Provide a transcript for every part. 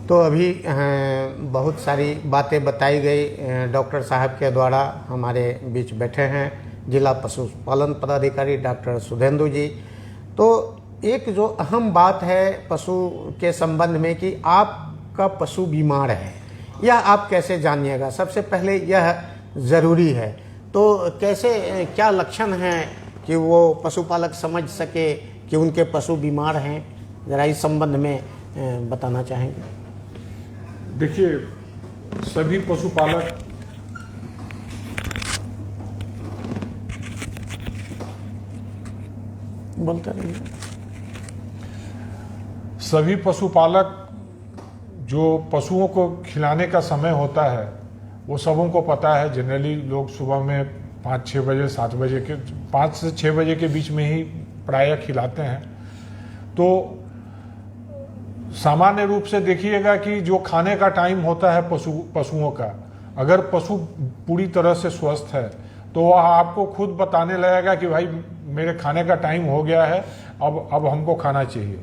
तो अभी बहुत सारी बातें बताई गई डॉक्टर साहब के द्वारा। हमारे बीच बैठे हैं जिला पशुपालन पदाधिकारी डॉक्टर सुधेंदु जी। तो एक जो अहम बात है पशु के संबंध में कि आपका पशु बीमार है, यह आप कैसे जानिएगा? सबसे पहले यह ज़रूरी है। तो कैसे, क्या लक्षण हैं कि वो पशुपालक समझ सके कि उनके पशु बीमार हैं? ज़रा इस संबंध में बताना चाहेंगे। देखिए, सभी पशुपालक बोलते रहिए। सभी पशुपालक जो पशुओं को खिलाने का समय होता है वो सबों को पता है। जनरली लोग सुबह में 5-6 बजे 7 बजे के 5 से 6 बजे के बीच में ही प्रायः खिलाते हैं। तो सामान्य रूप से देखिएगा कि जो खाने का टाइम होता है पशुओं का, अगर पशु पूरी तरह से स्वस्थ है तो वह आपको खुद बताने लगेगा कि भाई मेरे खाने का टाइम हो गया है, अब हमको खाना चाहिए।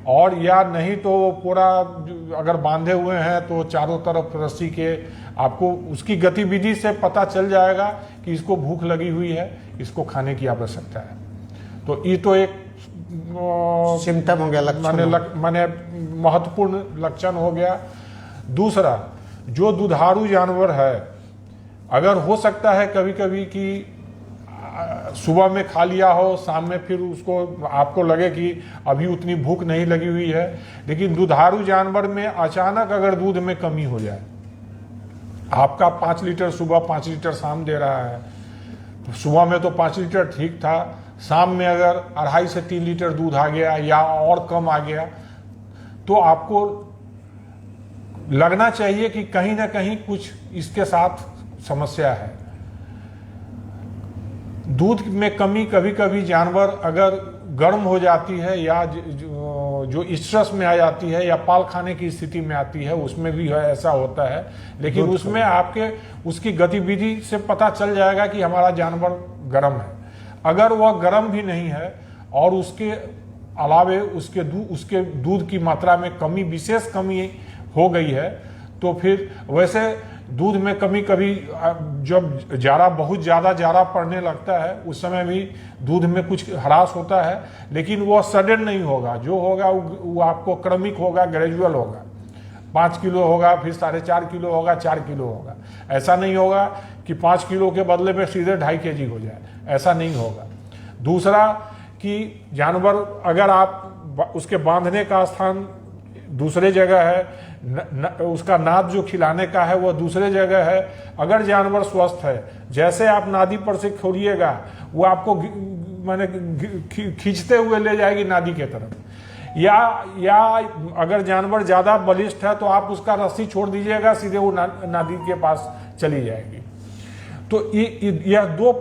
और या नहीं तो पूरा अगर बांधे हुए हैं तो चारों तरफ रस्सी के आपको उसकी गतिविधि से पता चल जाएगा कि इसको भूख लगी हुई है, इसको खाने की आवश्यकता है। तो ये तो एक सिम्टम हो गया, माने महत्वपूर्ण लक्षण हो गया। दूसरा, जो दुधारू जानवर है, अगर हो सकता है कभी कभी कि सुबह में खा लिया हो, शाम में फिर उसको आपको लगे कि अभी उतनी भूख नहीं लगी हुई है, लेकिन दुधारू जानवर में अचानक अगर दूध में कमी हो जाए, आपका 5 लीटर सुबह 5 लीटर शाम दे रहा है, सुबह में तो 5 लीटर ठीक था, शाम में अगर 2.5 से 3 लीटर दूध आ गया या और कम आ गया, तो आपको लगना चाहिए कि कहीं ना कहीं कुछ इसके साथ समस्या है। दूध में कमी कभी कभी जानवर अगर गर्म हो जाती है या जो स्ट्रेस में आ जाती है या पाल खाने की स्थिति में आती है, उसमें भी ऐसा होता है। लेकिन उसमें आपके उसकी गतिविधि से पता चल जाएगा कि हमारा जानवर गर्म है। अगर वह गर्म भी नहीं है और उसके अलावे उसके दूध की मात्रा में कमी, विशेष कमी हो गई है, तो फिर वैसे दूध में कमी कभी जब जाड़ा बहुत ज़्यादा जाड़ा पड़ने लगता है उस समय भी दूध में कुछ ह्रास होता है, लेकिन वो सडन नहीं होगा। जो होगा वो आपको क्रमिक होगा, ग्रेजुअल होगा। 5 किलो होगा, फिर 4.5 किलो होगा, 4 किलो होगा। ऐसा नहीं होगा कि 5 किलो के बदले में सीधे 2.5 kg हो जाए, ऐसा नहीं होगा। दूसरा कि जानवर अगर आप उसके बांधने का स्थान दूसरे जगह है, उसका नाद जो खिलाने का है वह दूसरे जगह है, अगर जानवर स्वस्थ है, जैसे आप नादी पर से खोलिएगा वो आपको माने खींचते हुए ले जाएगी नादी के तरफ। या अगर जानवर ज़्यादा बलिष्ठ है तो आप उसका रस्सी छोड़ दीजिएगा, सीधे वो नादी के पास चली जाएगी। तो यह 2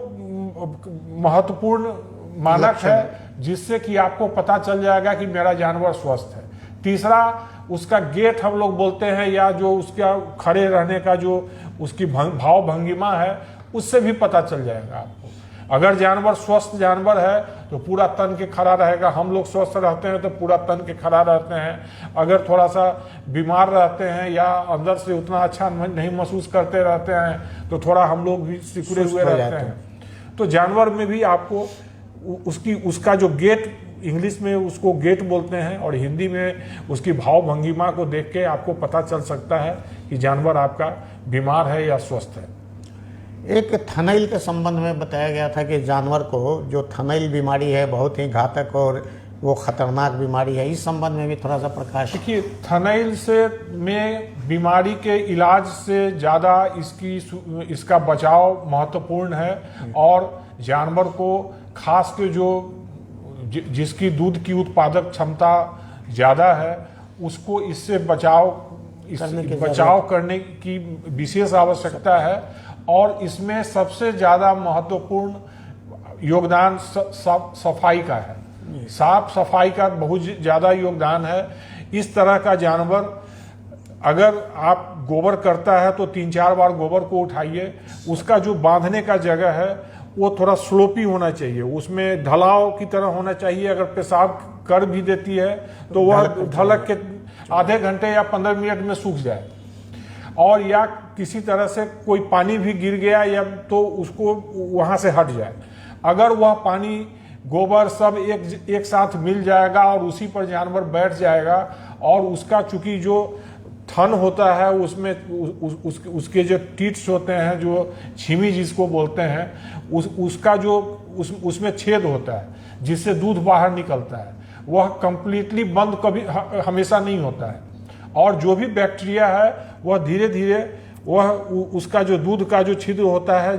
महत्वपूर्ण मानक है जिससे कि आपको पता चल जाएगा कि मेरा जानवर स्वस्थ है। तीसरा, उसका गेट हम लोग बोलते हैं, या जो उसका खड़े रहने का जो उसकी भाव भंगिमा है, उससे भी पता चल जाएगा आपको। अगर जानवर स्वस्थ जानवर है तो पूरा तन के खड़ा रहेगा। हम लोग स्वस्थ रहते हैं तो पूरा तन के खड़ा रहते हैं। अगर थोड़ा सा बीमार रहते हैं या अंदर से उतना अच्छा नहीं महसूस करते रहते हैं तो थोड़ा हम लोग भी सिकुड़े हुए रहते हैं। तो जानवर में भी आपको उसका जो गेट, इंग्लिश में उसको गेट बोलते हैं और हिंदी में उसकी भाव भंगिमा को देख के आपको पता चल सकता है कि जानवर आपका बीमार है या स्वस्थ है। एक थनैल के संबंध में बताया गया था कि जानवर को जो थनैल बीमारी है बहुत ही घातक और वो खतरनाक बीमारी है। इस संबंध में भी थोड़ा सा प्रकाश। देखिए, थनैल से में बीमारी के इलाज से ज़्यादा इसका बचाव महत्वपूर्ण है। और जानवर को खास के जिसकी दूध की उत्पादक क्षमता ज़्यादा है उसको इससे बचाव करने की विशेष आवश्यकता है। और इसमें सबसे ज़्यादा महत्वपूर्ण योगदान सफाई का है। साफ सफाई का बहुत ज़्यादा योगदान है। इस तरह का जानवर अगर आप गोबर करता है तो 3-4 बार गोबर को उठाइए। उसका जो बांधने का जगह है वो थोड़ा स्लोपी होना चाहिए, उसमें ढलाव की तरह होना चाहिए। अगर पेशाब कर भी देती है तो वह ढलक के आधे घंटे या 15 मिनट में सूख जाए, और या किसी तरह से कोई पानी भी गिर गया या तो उसको वहाँ से हट जाए। अगर वह पानी गोबर सब एक साथ मिल जाएगा और उसी पर जानवर बैठ जाएगा, और उसका चूंकि जो थन होता है उसमें उसके जो टीट्स होते हैं, जो छीमी जिसको बोलते हैं, उसका जो उसमें छेद होता है जिससे दूध बाहर निकलता है, वह कंप्लीटली बंद कभी हमेशा नहीं होता है। और जो भी बैक्टीरिया है वह धीरे धीरे वह उसका जो दूध का जो छिद्र होता है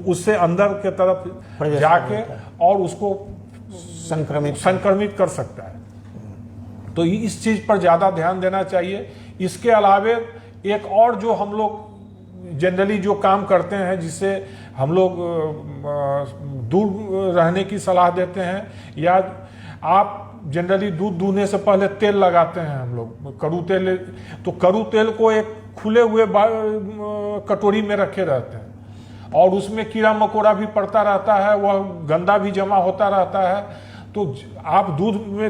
उससे अंदर के तरफ जाके और उसको संक्रमित कर सकता है। तो इस चीज पर ज्यादा ध्यान देना चाहिए। इसके अलावे एक और जो हम लोग जनरली जो काम करते हैं, जिससे हम लोग दूर रहने की सलाह देते हैं, या आप जनरली दूध दूहने से पहले तेल लगाते हैं हम लोग, कड़ू तेल। तो कड़ू तेल को एक खुले हुए कटोरी में रखे रहते हैं और उसमें कीड़ा मकोड़ा भी पड़ता रहता है, वह गंदा भी जमा होता रहता है। तो आप दूध में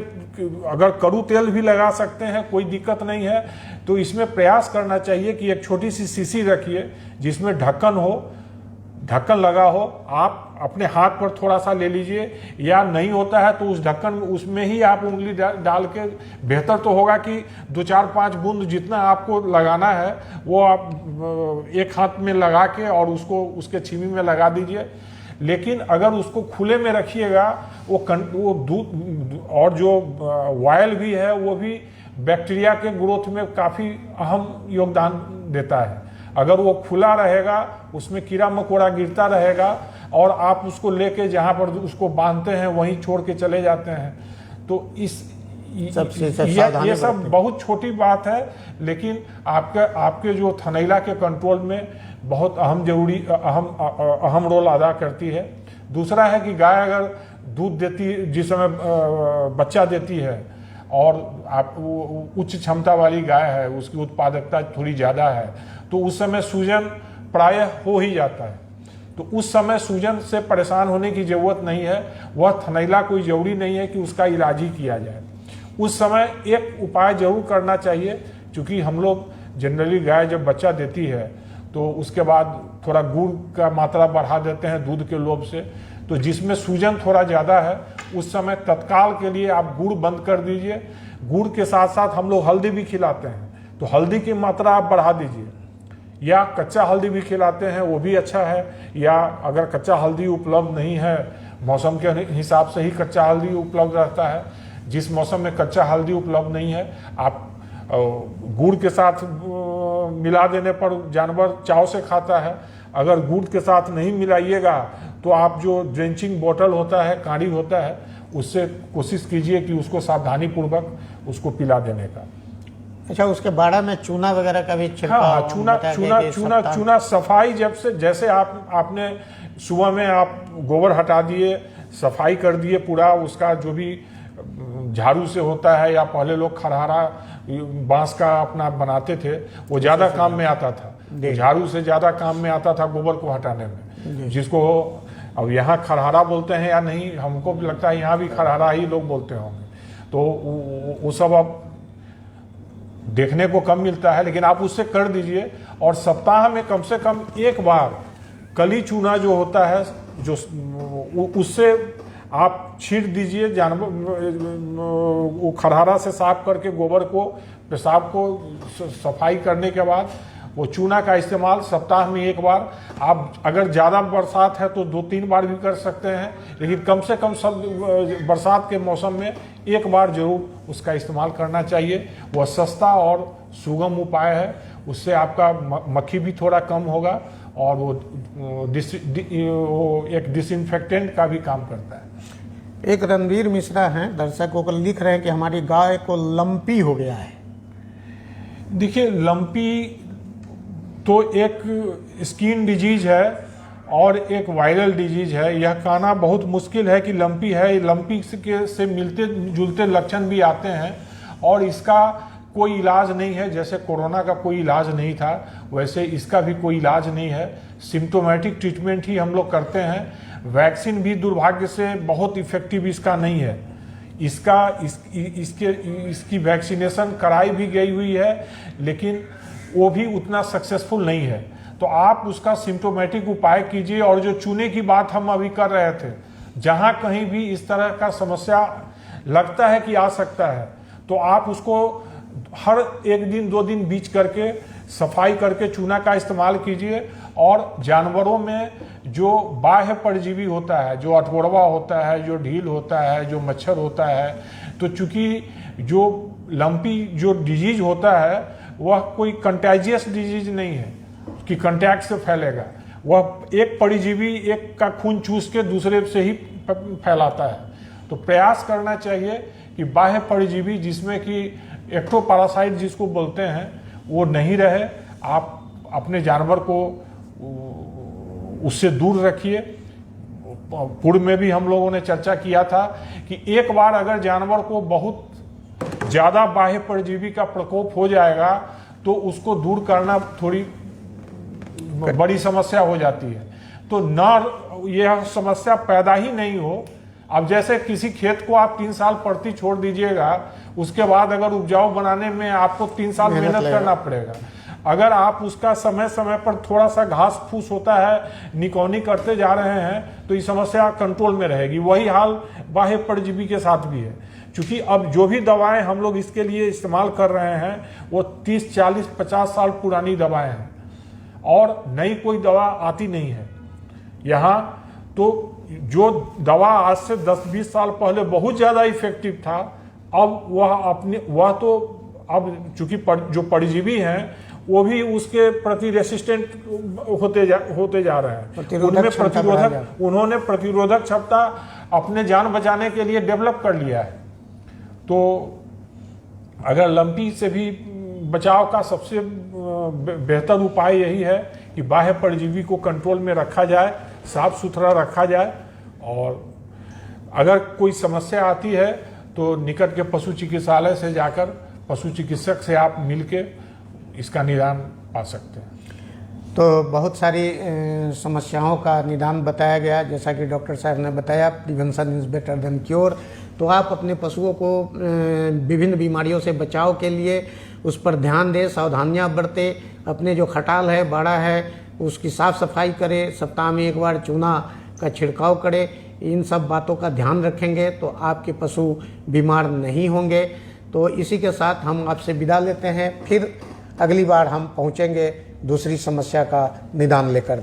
अगर कड़ू तेल भी लगा सकते हैं, कोई दिक्कत नहीं है। तो इसमें प्रयास करना चाहिए कि एक छोटी सी शीशी रखिए जिसमें ढक्कन लगा हो। आप अपने हाथ पर थोड़ा सा ले लीजिए, या नहीं होता है तो उस ढक्कन उसमें ही आप उंगली डाल के, बेहतर तो होगा कि 2-4-5 बूंद जितना आपको लगाना है वो आप एक हाथ में लगा के और उसको उसके छीमी में लगा दीजिए। लेकिन अगर उसको खुले में रखिएगा, वो दूध और जो वायल भी है वो भी बैक्टीरिया के ग्रोथ में काफ़ी अहम योगदान देता है। अगर वो खुला रहेगा, उसमें कीड़ा मकोड़ा गिरता रहेगा और आप उसको लेके जहाँ पर उसको बांधते हैं वहीं छोड़ के चले जाते हैं, तो ये सब बहुत छोटी बात है, लेकिन आपके जो थनैला के कंट्रोल में बहुत अहम रोल अदा करती है। दूसरा है कि गाय अगर दूध देती, जिस समय बच्चा देती है और आप उच्च क्षमता वाली गाय है, उसकी उत्पादकता थोड़ी ज़्यादा है, तो उस समय सूजन प्रायः हो ही जाता है। तो उस समय सूजन से परेशान होने की ज़रूरत नहीं है। वह थनैला कोई ज़रूरी नहीं है कि उसका इलाज ही किया जाए। उस समय एक उपाय जरूर करना चाहिए, क्योंकि हम लोग जनरली गाय जब बच्चा देती है तो उसके बाद थोड़ा गुड़ का मात्रा बढ़ा देते हैं दूध के लोभ से। तो जिसमें सूजन थोड़ा ज़्यादा है, उस समय तत्काल के लिए आप गुड़ बंद कर दीजिए। गुड़ के साथ साथ हम लोग हल्दी भी खिलाते हैं, तो हल्दी की मात्रा आप बढ़ा दीजिए, या कच्चा हल्दी भी खिलाते हैं, वो भी अच्छा है। या अगर कच्चा हल्दी उपलब्ध नहीं है, मौसम के हिसाब से ही कच्चा हल्दी उपलब्ध रहता है। जिस मौसम में कच्चा हल्दी उपलब्ध नहीं है, आप गुड़ के साथ मिला देने पर जानवर चाव से खाता है। अगर गुड़ के साथ नहीं मिलाइएगा तो आप जो ड्रेंचिंग बोतल होता है, कांडी होता है, उससे कोशिश कीजिए कि उसको सावधानी पूर्वक उसको पिला देने का। अच्छा, उसके बाड़ा में चूना वगैरह का भी छिड़काव? हाँ, चूना सफाई जैसे आपने सुबह में आप गोबर हटा दिए, सफाई कर दिए पूरा, उसका जो भी झाड़ू से होता है, या पहले लोग खरहारा बांस का अपना बनाते थे, वो ज़्यादा काम में आता था। झाड़ू से ज़्यादा काम में आता था गोबर को हटाने में, जिसको अब यहाँ खरहारा बोलते हैं या नहीं, हमको भी लगता है यहाँ भी खरहारा ही लोग बोलते होंगे। तो वो सब अब देखने को कम मिलता है, लेकिन आप उससे कर दीजिए। और सप्ताह में कम से कम एक बार कली चूना जो होता है, जो उससे आप छीट दीजिए। जानवर वो खरहारा से साफ करके गोबर को, पेशाब को सफाई करने के बाद वो चूना का इस्तेमाल सप्ताह में एक बार। आप अगर ज़्यादा बरसात है तो 2-3 बार भी कर सकते हैं, लेकिन कम से कम सब बरसात के मौसम में एक बार जरूर उसका इस्तेमाल करना चाहिए। वह सस्ता और सुगम उपाय है, उससे आपका मक्खी भी थोड़ा कम होगा और वो एक डिसइंफेक्टेंट का भी काम करता है। एक रणवीर मिश्रा हैं, दर्शकों को लिख रहे हैं कि हमारी गाय को लंपी हो गया है। देखिए, लंपी तो एक स्किन डिजीज है और एक वायरल डिजीज है। यह कहना बहुत मुश्किल है कि लंपी है। लंपी से मिलते जुलते लक्षण भी आते हैं और इसका कोई इलाज नहीं है। जैसे कोरोना का कोई इलाज नहीं था, वैसे इसका भी कोई इलाज नहीं है। सिम्टोमेटिक ट्रीटमेंट ही हम लोग करते हैं। वैक्सीन भी दुर्भाग्य से बहुत इफेक्टिव इसका नहीं है। इसकी वैक्सीनेशन कराई भी गई हुई है, लेकिन वो भी उतना सक्सेसफुल नहीं है। तो आप उसका सिम्टोमेटिक उपाय कीजिए। और जो चूने की बात हम अभी कर रहे थे, जहां कहीं भी इस तरह का समस्या लगता है कि आ सकता है, तो आप उसको हर 1 दिन 2 दिन बीच करके सफाई करके चूना का इस्तेमाल कीजिए। और जानवरों में जो बाह्य परजीवी होता है, जो अठवड़वा होता है, जो ढील होता है, जो मच्छर होता है, तो चूंकि जो लंपी जो डिजीज होता है वह कोई कंटेजियस डिजीज नहीं है कि कंटैक्ट से फैलेगा। वह एक परजीवी एक का खून चूस के दूसरे से ही फैलाता है। तो प्रयास करना चाहिए कि बाह्य परजीवी, जिसमें कि एक्टोपैरासाइट जिसको बोलते हैं, वो नहीं रहे। आप अपने जानवर को उससे दूर रखिए। पूर्व में भी हम लोगों ने चर्चा किया था कि एक बार अगर जानवर को बहुत ज़्यादा बाह्य परजीवी का प्रकोप हो जाएगा तो उसको दूर करना थोड़ी बड़ी समस्या हो जाती है। तो न यह समस्या पैदा ही नहीं हो। अब जैसे किसी खेत को आप 3 साल पड़ती छोड़ दीजिएगा, उसके बाद अगर उपजाऊ बनाने में आपको 3 साल मेहनत करना पड़ेगा। अगर आप उसका समय समय पर थोड़ा सा घास फूस होता है, निकौनी करते जा रहे हैं, तो ये समस्या कंट्रोल में रहेगी। वही हाल बाह्य परजीवी के साथ भी है। क्योंकि अब जो भी दवाएं हम लोग इसके लिए इस्तेमाल कर रहे हैं वो 30, 40, 50 साल पुरानी दवाएं हैं और नई कोई दवा आती नहीं है यहाँ। तो जो दवा आज से 10-20 साल पहले बहुत ज़्यादा इफेक्टिव था, अब वह तो अब चूंकि जो परजीवी हैं वो भी उसके प्रति रेसिस्टेंट होते जा रहे हैं। उन्होंने प्रतिरोधक क्षमता अपने जान बचाने के लिए डेवलप कर लिया है। तो अगर लंपी से भी बचाव का सबसे बेहतर उपाय यही है कि बाह्य परजीवी को कंट्रोल में रखा जाए, साफ सुथरा रखा जाए। और अगर कोई समस्या आती है तो निकट के पशु चिकित्सालय से जाकर पशु चिकित्सक से आप मिलके इसका निदान पा सकते हैं। तो बहुत सारी समस्याओं का निदान बताया गया। जैसा कि डॉक्टर साहब ने बताया, prevention is better than cure. तो आप अपने पशुओं को विभिन्न बीमारियों से बचाव के लिए उस पर ध्यान दें, सावधानियां बरतें। अपने जो खटाल है, बाड़ा है, उसकी साफ सफाई करें, सप्ताह में 1 बार चूना का छिड़काव करें। इन सब बातों का ध्यान रखेंगे तो आपके पशु बीमार नहीं होंगे। तो इसी के साथ हम आपसे विदा लेते हैं। फिर अगली बार हम पहुंचेंगे दूसरी समस्या का निदान लेकर।